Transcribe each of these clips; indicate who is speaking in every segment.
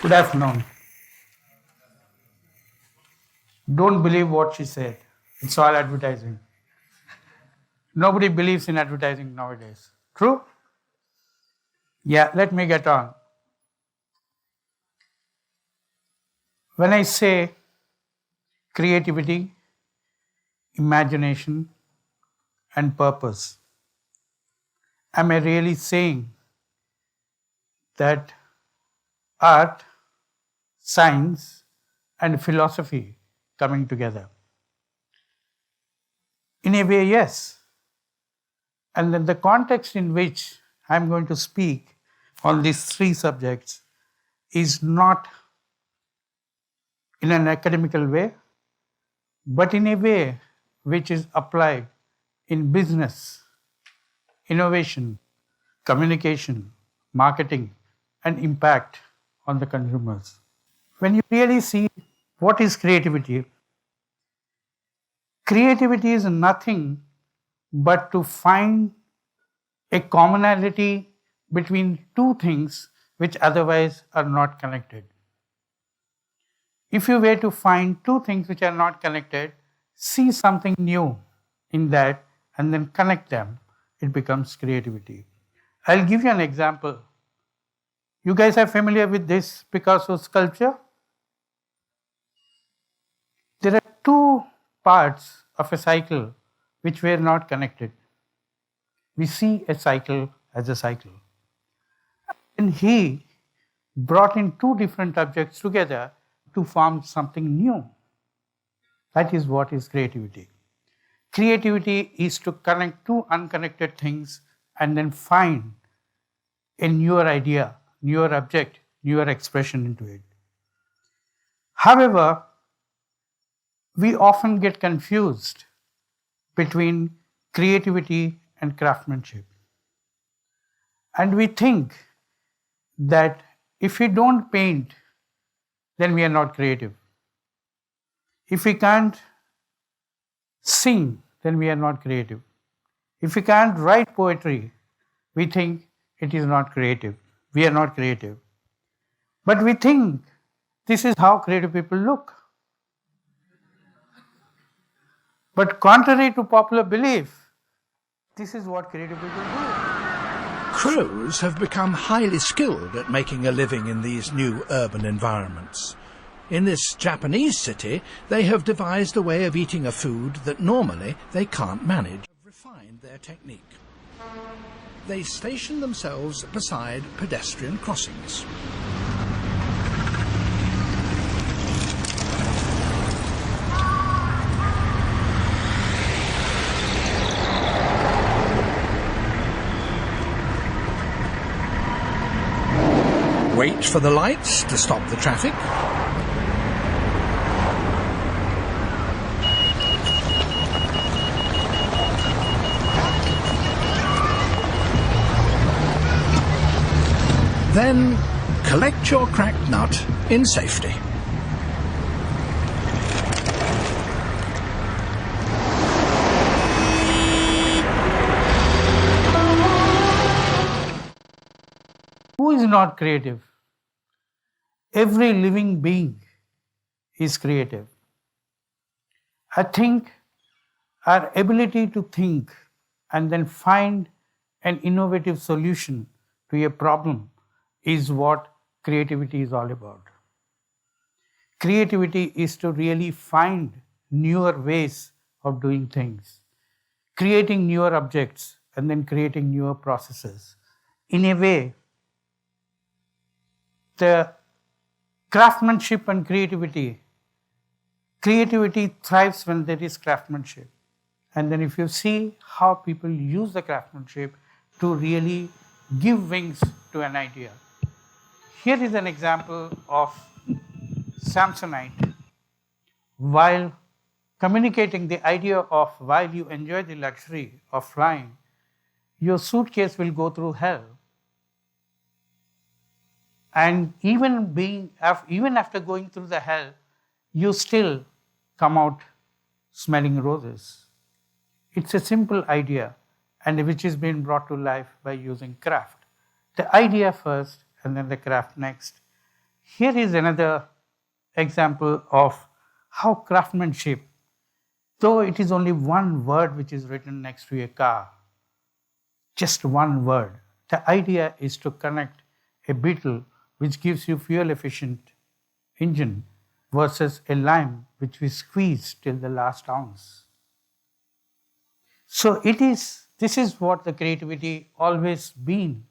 Speaker 1: Good afternoon. Don't believe what she said. It's all advertising. Nobody believes in advertising nowadays. True? Yeah, let me get on. When I say creativity, imagination, and purpose, am I really saying that art, science, and philosophy coming together? In a way, yes. And then the context in which I'm going to speak on these three subjects is not in an academical way, but in a way which is applied in business, innovation, communication, marketing, and impact on the consumers. When you really see what is creativity, creativity is nothing but to find a commonality between two things which otherwise are not connected. If you were to find two things which are not connected, see something new in that and then connect them, it becomes creativity. I'll give you an example. You guys are familiar with this Picasso sculpture? There are two parts of a cycle which were not connected. We see a cycle as a cycle. And he brought in two different objects together to form something new. That is what is creativity. Creativity is to connect two unconnected things and then find a newer idea, newer object, newer expression into it. However, we often get confused between creativity and craftsmanship. And we think that if we don't paint, then we are not creative. If we can't sing, then we are not creative. If we can't write poetry, we think it is not creative. We are not creative. But we think this is how creative people look. But contrary to popular belief, this is what creative people do.
Speaker 2: Crows have become highly skilled at making a living in these new urban environments. In this Japanese city, they have devised a way of eating a food that normally they can't manage. Refined their technique. They station themselves beside pedestrian crossings. Wait for the lights to stop the traffic. Then collect your cracked nut in safety.
Speaker 1: Who is not creative? Every living being is creative. I think our ability to think and then find an innovative solution to a problem is what creativity is all about. Creativity is to really find newer ways of doing things, creating newer objects and then creating newer processes. In a way, the craftsmanship and creativity thrives when there is craftsmanship. And then if you see how people use the craftsmanship to really give wings to an idea. Here is an example of Samsonite. While communicating the idea of while you enjoy the luxury of flying, your suitcase will go through hell. And even after going through the hell, you still come out smelling roses. It's a simple idea and which is being brought to life by using craft. The idea first and then the craft next. here is another example of how craftsmanship, though it is only one word which is written next to a car, just one word. The idea is to connect a beetle which gives you fuel efficient engine versus a lime which we squeeze till the last ounce. So this is what the creativity always been.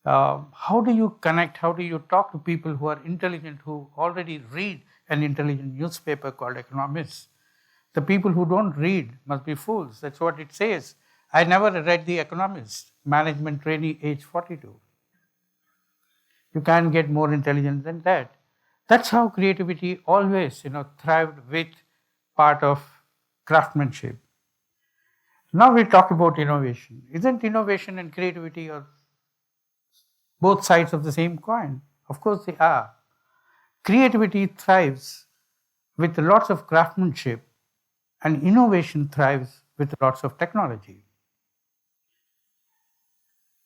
Speaker 1: How do you connect, how do you talk to people who are intelligent, who already read an intelligent newspaper called Economists? The people who don't read must be fools. That's what it says. I never read The Economist, management trainee, age 42. You can't get more intelligent than that. That's how creativity always, thrived with part of craftsmanship. Now we talk about innovation. Isn't innovation and creativity are both sides of the same coin? Of course they are. Creativity thrives with lots of craftsmanship, and innovation thrives with lots of technology.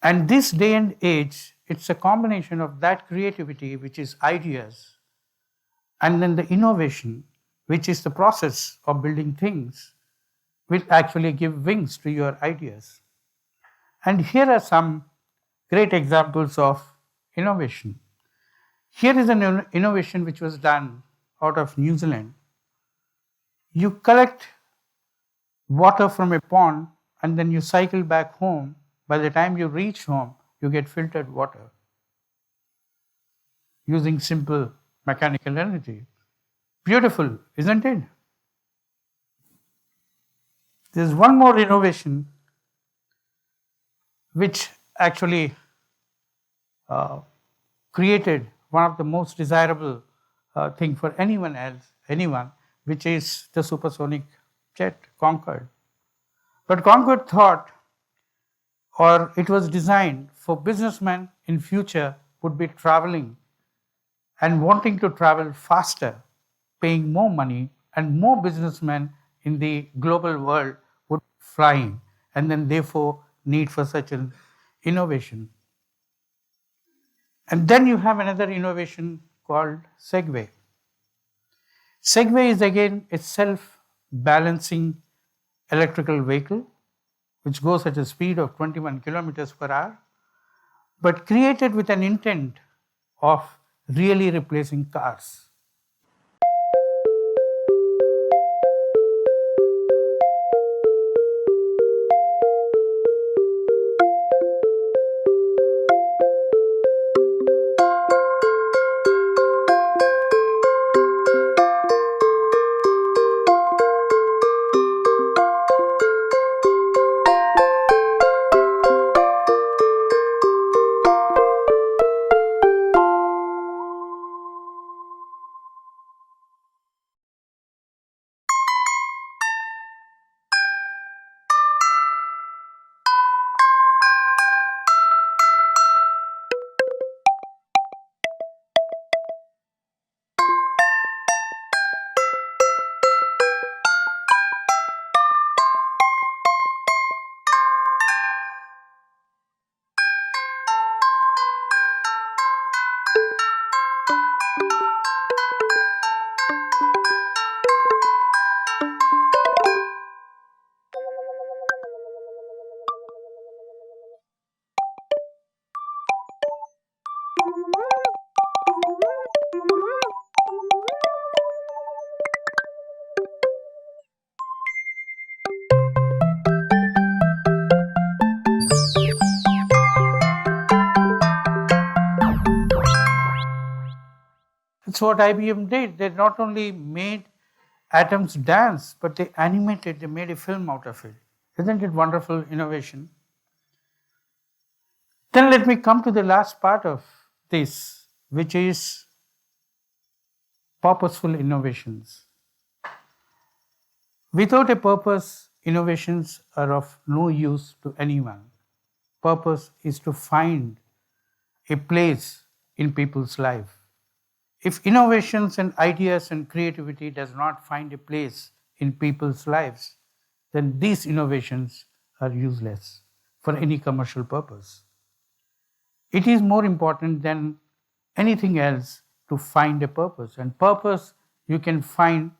Speaker 1: And this day and age, it's a combination of that creativity, which is ideas, and then the innovation, which is the process of building things, will actually give wings to your ideas. And here are some great examples of innovation. Here is an innovation which was done out of New Zealand. You collect water from a pond and then you cycle back home. By the time you reach home, you get filtered water using simple mechanical energy. Beautiful, isn't it? There's one more innovation which actually created one of the most desirable thing for anyone, which is the supersonic jet, Concorde. But Concorde thought, or it was designed for businessmen in future would be traveling and wanting to travel faster, paying more money, and more businessmen in the global world would be flying, and then therefore need for such an innovation. And then you have another innovation called Segway. Segway is again a self-balancing electrical vehicle which goes at a speed of 21 kilometers per hour, but created with an intent of really replacing cars. That's what IBM did. They not only made atoms dance, but they animated, they made a film out of it. Isn't it wonderful innovation? Then let me come to the last part of this, which is purposeful innovations. Without a purpose, innovations are of no use to anyone. Purpose is to find a place in people's life. If innovations and ideas and creativity does not find a place in people's lives, then these innovations are useless for any commercial purpose. It is more important than anything else to find a purpose. And purpose you can find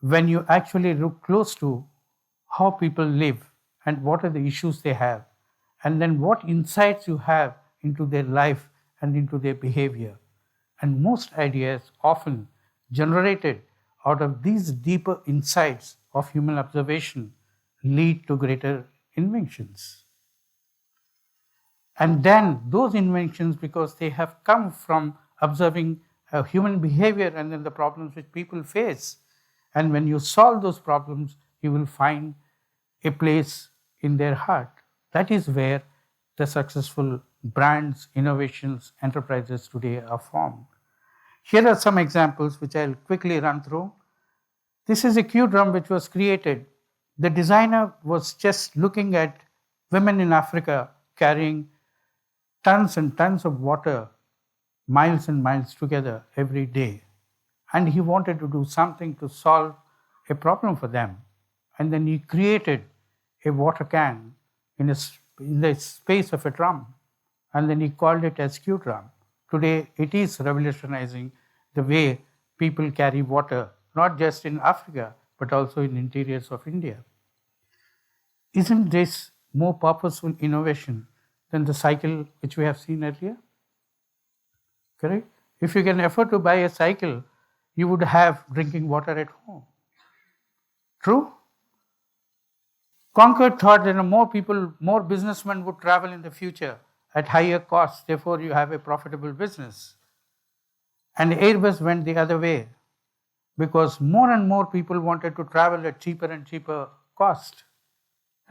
Speaker 1: when you actually look close to how people live and what are the issues they have, and then what insights you have into their life and into their behavior. And most ideas often generated out of these deeper insights of human observation lead to greater inventions. And then those inventions, because they have come from observing human behavior and then the problems which people face, and when you solve those problems, you will find a place in their heart. That is where the successful brands, innovations, enterprises today are formed. Here are some examples which I'll quickly run through. This is a Q drum which was created. The designer was just looking at women in Africa carrying tons and tons of water, miles and miles together every day. And he wanted to do something to solve a problem for them. And then he created a water can in the space of a drum. And then he called it as Q drum. Today, it is revolutionizing the way people carry water, not just in Africa, but also in interiors of India. Isn't this more purposeful innovation than the cycle which we have seen earlier? Correct? If you can afford to buy a cycle, you would have drinking water at home. True? Concord thought that more businessmen would travel in the future at higher costs, therefore you have a profitable business. And Airbus went the other way because more and more people wanted to travel at cheaper and cheaper cost.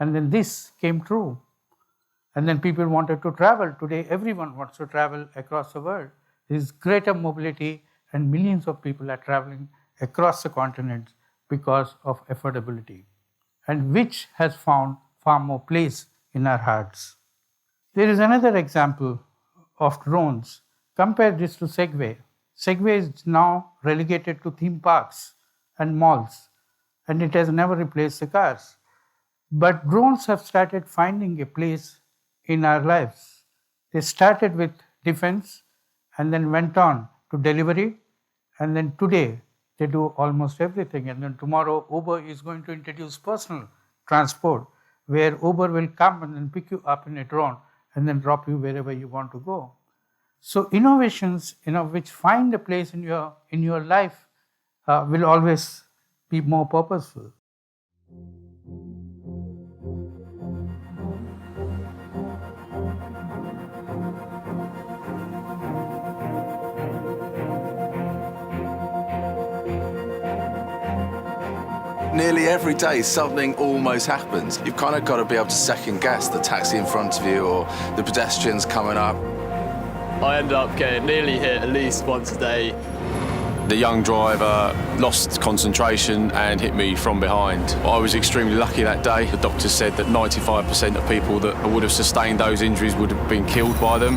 Speaker 1: And then this came true. And then people wanted to travel. Today everyone wants to travel across the world. There is greater mobility and millions of people are traveling across the continent because of affordability, and which has found far more place in our hearts. There is another example of drones. Compare this to Segway. Segway is now relegated to theme parks and malls, and it has never replaced the cars. But drones have started finding a place in our lives. They started with defense and then went on to delivery, and then today they do almost everything. And then tomorrow Uber is going to introduce personal transport, where Uber will come and then pick you up in a drone and then drop you wherever you want to go. So innovations, which find a place in your life, will always be more purposeful.
Speaker 3: Nearly every day something almost happens. You've kind of got to be able to second guess the taxi in front of you or the pedestrians coming up.
Speaker 4: I end up getting nearly hit at least once a day.
Speaker 5: The young driver lost concentration and hit me from behind. I was extremely lucky that day. The doctor said that 95% of people that would have sustained those injuries would have been killed by them.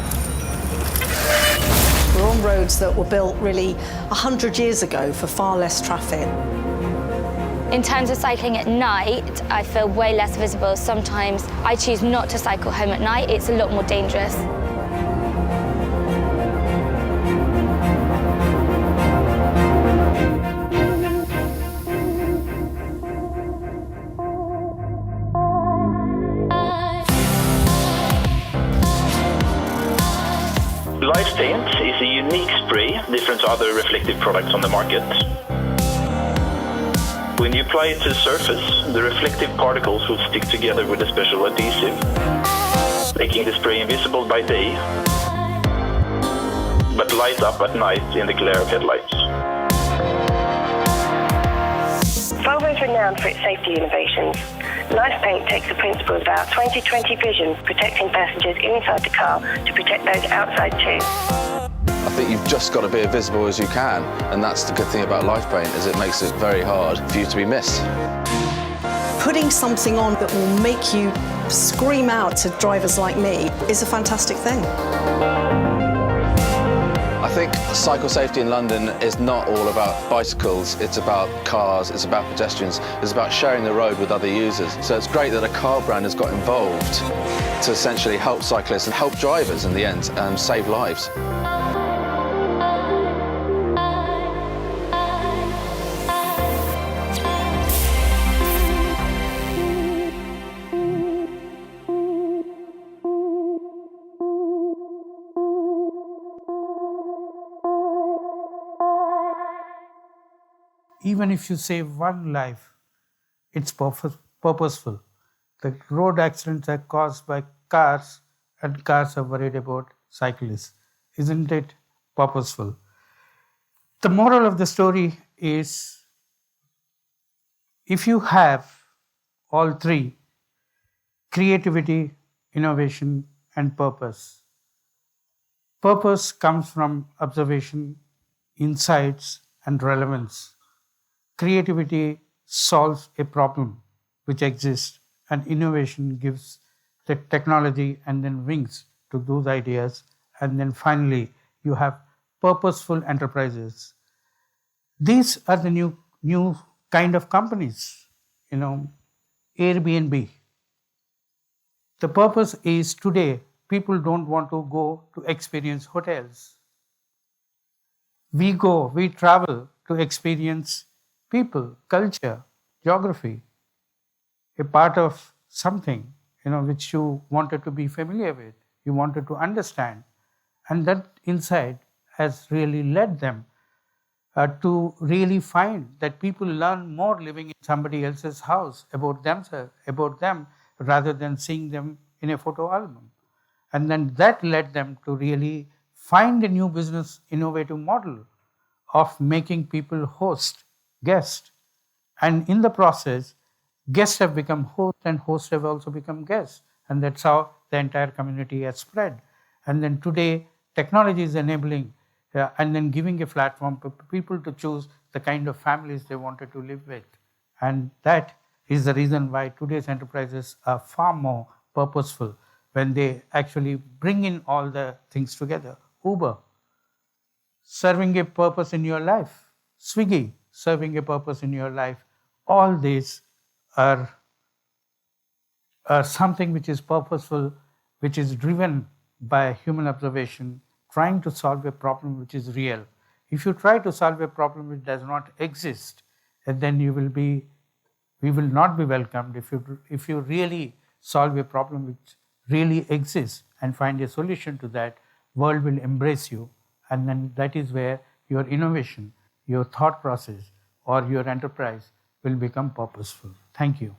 Speaker 6: We're on roads that were built really 100 years ago for far less traffic.
Speaker 7: In terms of cycling at night, I feel way less visible. Sometimes I choose not to cycle home at night. It's a lot more dangerous.
Speaker 8: Light Paint is a unique spray, different to other reflective products on the market. When you apply it to the surface, the reflective particles will stick together with a special adhesive, making the spray invisible by day, but light up at night in the glare of headlights.
Speaker 9: Volvo is renowned for its safety innovations. Light Paint takes the principle of our 20/20 vision, protecting passengers inside the car to protect those outside too.
Speaker 3: I think you've just got to be as visible as you can, and that's the good thing about light paint, is it makes it very hard for you to be missed.
Speaker 6: Putting something on that will make you scream out to drivers like me is a fantastic thing.
Speaker 3: I think cycle safety in London is not all about bicycles, it's about cars, it's about pedestrians, it's about sharing the road with other users. So it's great that a car brand has got involved to essentially help cyclists and help drivers in the end and save lives.
Speaker 1: even if you save one life, it's purposeful. The road accidents are caused by cars, and cars are worried about cyclists. Isn't it purposeful? The moral of the story is, if you have all three, creativity, innovation, and purpose. Purpose comes from observation, insights, and relevance. Creativity solves a problem which exists, and innovation gives the technology and then wings to those ideas. And then finally, you have purposeful enterprises. These are the new kind of companies, Airbnb. The purpose is, today, people don't want to go to experience hotels. We travel to experience people, culture, geography, a part of something, which you wanted to be familiar with, you wanted to understand. And that insight has really led them to really find that people learn more living in somebody else's house about themselves, about them, rather than seeing them in a photo album. And then that led them to really find a new business innovative model of making people host guests. And in the process, guests have become hosts and hosts have also become guests. And that's how the entire community has spread. And then today, technology is enabling and then giving a platform for people to choose the kind of families they wanted to live with. And that is the reason why today's enterprises are far more purposeful when they actually bring in all the things together. Uber, serving a purpose in your life. Swiggy, serving a purpose in your life. All these are something which is purposeful, which is driven by human observation, trying to solve a problem which is real. If you try to solve a problem which does not exist, then we will not be welcomed. If you really solve a problem which really exists and find a solution to that, world will embrace you. And then that is where your innovation, your thought process, or your enterprise will become purposeful. Thank you.